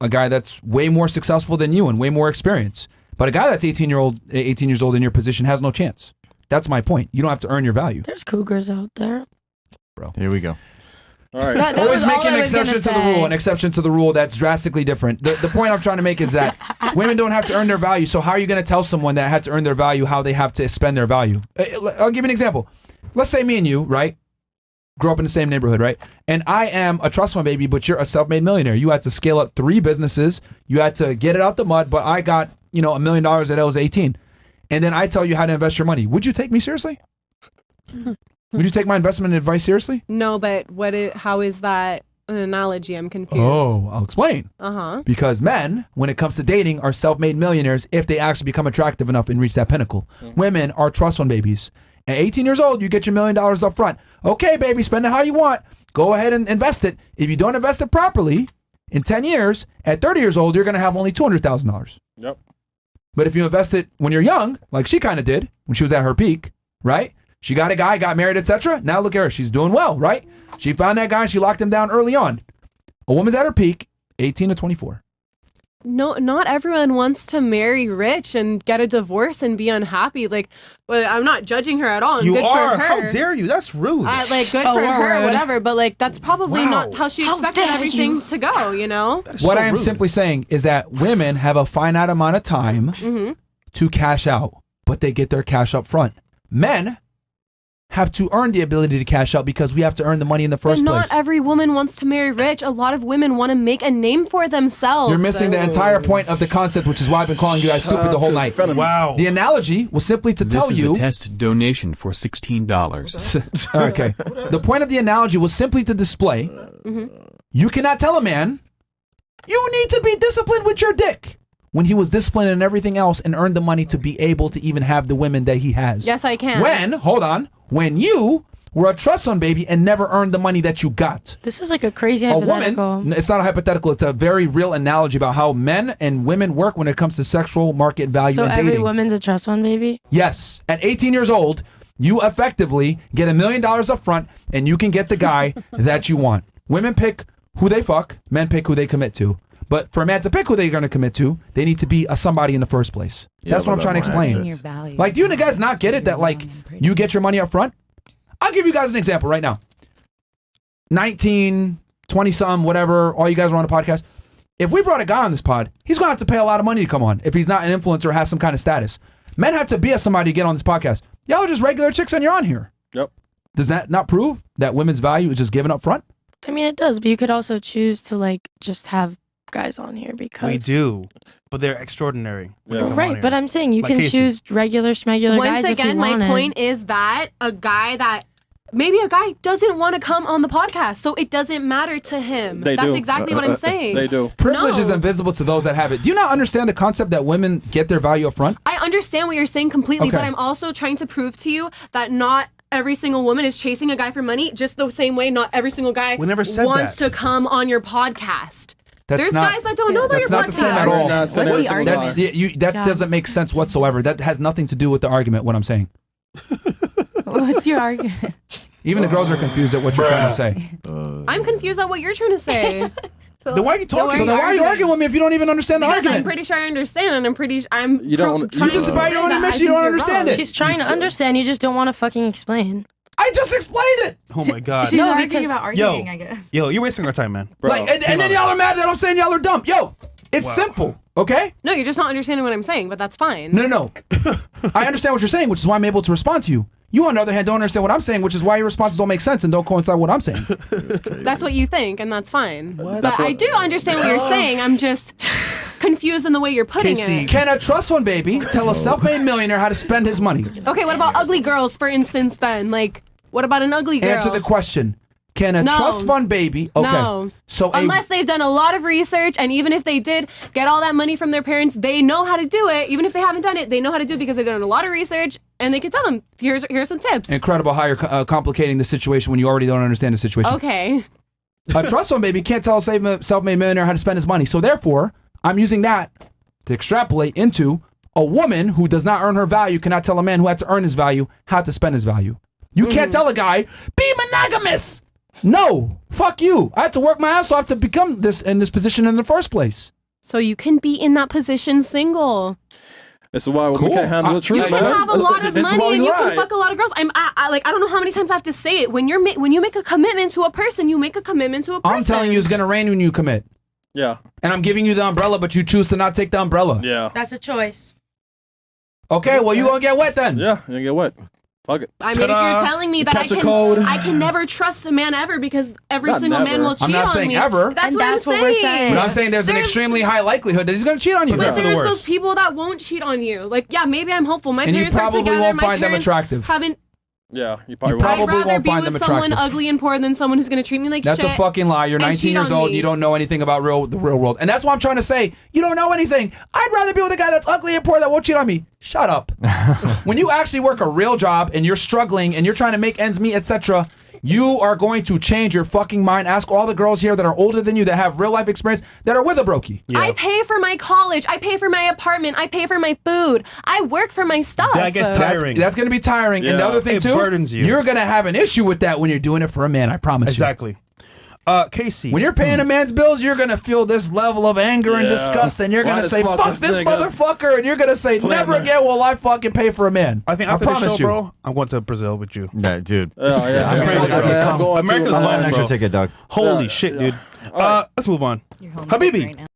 a guy that's way more successful than you and way more experience. But a guy that's 18 years old in your position has no chance. That's my point. You don't have to earn your value. There's cougars out there. Bro. Here we go. All right. That Always was all make an I was exception to gonna the rule. say. An exception to the rule that's drastically different. The point I'm trying to make is that women don't have to earn their value. So how are you going to tell someone that had to earn their value how they have to spend their value? I'll give you an example. Let's say me and you, right, grew up in the same neighborhood, right? And I am a trust fund baby, but you're a self-made millionaire. You had to scale up 3 businesses. You had to get it out the mud, but I got, $1 million at I was 18. And then I tell you how to invest your money. Would you take me seriously? Would you take my investment advice seriously? No, but how is that an analogy? I'm confused. Oh, I'll explain. Uh-huh. Because men, when it comes to dating, are self-made millionaires if they actually become attractive enough and reach that pinnacle. Women are trust fund babies. At 18 years old, you get your $1 million up front. Okay, baby, spend it how you want. Go ahead and invest it. If you don't invest it properly, in 10 years, at 30 years old, you're going to have only $200,000. Yep. But if you invest it when you're young, like she kind of did when she was at her peak, right? She got a guy, got married, etc. Now look at her. She's doing well, right? She found that guy and she locked him down early on. A woman's at her peak, 18 to 24. No, not everyone wants to marry rich and get a divorce and be unhappy. Like, well, I'm not judging her at all. And You good are. For her. How dare you? That's rude. Good for her, whatever. But like, that's probably not how she expected everything to go. What I am simply saying is that women have a finite amount of time to cash out, but they get their cash up front. Men have to earn the ability to cash out because we have to earn the money in the first But place. not every woman wants to marry rich. A lot of women want to make a name for themselves. You're missing the entire point of the concept, which is why I've been calling you guys stupid the whole night. Wow. The analogy was simply to tell This is you. a test donation for $16. Okay. The point of the analogy was simply to display you cannot tell a man you need to be disciplined with your dick when he was disciplined in everything else and earned the money to be able to even have the women that he has. Yes, I can. When you were a trust fund baby and never earned the money that you got. This is like a crazy A hypothetical. woman, it's not a hypothetical, it's a very real analogy about how men and women work when it comes to sexual market value So and every dating. woman's a trust fund baby? Yes. At 18 years old, you effectively get $1 million up front and you can get the guy that you want. Women pick who they fuck, men pick who they commit to. But for a man to pick who they're going to commit to, they need to be a somebody in the first place. That's what I'm trying to explain. Like, do you guys not get it that, like, you get your money up front? I'll give you guys an example right now. 19, 20-some, whatever, all you guys are on a podcast. If we brought a guy on this pod, he's going to have to pay a lot of money to come on if he's not an influencer or has some kind of status. Men have to be a somebody to get on this podcast. Y'all are just regular chicks and you're on here. Yep. Does that not prove that women's value is just given up front? I mean, it does, but you could also choose to like just have guys on here because We do, but they're extraordinary. When they come on right. here. But I'm saying you Like can Casey. choose regular schmegular Once guys if again, you my wanted. point is that a guy that maybe a guy doesn't want to come on the podcast, so it doesn't matter to him. They That's do. exactly what I'm saying. They do. Privilege is No. invisible to those that have it. Do you not understand the concept that women get their value up front? I understand what you're saying completely, Okay. but I'm also trying to prove to you that not every single woman is chasing a guy for money, just the same way not every single guy We never said wants that. to come on your podcast. That's There's not- guys that don't know about That's your not podcast. the same at all. That's not every single That's guy. that Yeah. doesn't make sense whatsoever. That has nothing to do with the argument. What I'm saying. What's your argument? Even the girls are confused at what you're trying to say. I'm confused at what you're trying to say. Then why are you talking? So then why are you arguing with me if you don't even understand the Because argument? I'm pretty sure I understand, and I'm pretty. I'm. You don't wanna- trying you just to by say your own that I admission, you think don't you're understand wrong. it. She's trying to understand. You just don't want to fucking explain. I just explained it. Oh my god. She's No, arguing because- about arguing, I guess. Yo, you're wasting our time, man. Bro. Like, and then y'all are mad that I'm saying y'all are dumb. Yo, it's simple. Okay? No, you're just not understanding what I'm saying, but that's fine. No. I understand what you're saying, which is why I'm able to respond to you. You, on the other hand, don't understand what I'm saying, which is why your responses don't make sense and don't coincide with what I'm saying. That's what you think, and that's fine. But I do understand what you're saying. I'm just confused in the way you're putting Casey. it. Can a trust fund baby tell a self-made millionaire how to spend his money? Okay, what about ugly girls, for instance, then? Like, what about an ugly girl? Answer the question. Can a No. trust fund baby? Okay. No. So Unless they've done a lot of research, and even if they did get all that money from their parents, they know how to do it. Even if they haven't done it, they know how to do it because they've done a lot of research, and they can tell them, here's some tips. incredible how you're complicating the situation when you already don't understand the situation. Okay. A trust fund baby can't tell a self-made millionaire how to spend his money. So therefore, I'm using that to extrapolate into a woman who does not earn her value cannot tell a man who had to earn his value how to spend his value. You can't tell a guy, be monogamous. No, fuck you. I had to work my ass off to become in this position in the first place. So you can be in that position single. This is why we Cool. can't handle the You truth, You man. can have a lot of This is why money we and you lie. can fuck a lot of girls. I don't know how many times I have to say it. When you make a commitment to a person, you make a commitment to a person. I'm telling you, it's gonna rain when you commit, Yeah, and I'm giving you the umbrella, but you choose to not take the umbrella. yeah, That's a choice. Okay, well you gonna get wet then. yeah. You get what? Fuck it. I mean, if Ta-da. you're telling me that Catch a cold. I can never trust a man ever because every Not single man never. will cheat I'm not on saying me. ever. That's And what that's I'm what we're saying. saying. But I'm saying there's an extremely high likelihood that he's gonna cheat on you. But But for the there's worst. those people that won't cheat on you. Like, yeah, maybe I'm hopeful. My And you parents are probably together. won't My find them parents attractive. haven't. Yeah, you probably, You probably I'd rather won't be find with them someone attractive. ugly and poor than someone who's gonna treat me like That's shit. a fucking lie. You're and 19 cheat years on old. me. You don't know anything about the real world. And that's what I'm trying to say. You don't know anything. I'd rather be with a guy that's ugly and poor that won't cheat on me. Shut up. When you actually work a real job and you're struggling and you're trying to make ends meet, etc., you are going to change your fucking mind. Ask all the girls here that are older than you that have real life experience that are with a brokey. I pay for my college. I pay for my apartment. I pay for my food. I work for my stuff. That gets tiring. That's going to be tiring. And the Yeah. other thing It too, burdens you. you're going to have an issue with that when you're doing it for a man. I promise you. Exactly. Casey. When you're paying a man's bills, you're gonna feel this level of anger and Yeah. disgust, and you're Why gonna the say, fuck "Fuck this nigga? motherfucker," and you're gonna say, "Never Planner. again will I fucking pay for a man." I think after promise the show, you. bro, I'm going to Brazil with you. Yeah, dude. Yeah, yeah. This is I'm crazy. going, man. I'm going America's to, I want an Bro. extra ticket, Doug. Holy Yeah, shit, yeah. dude. All right. Let's move on. You're home Habibi. right now.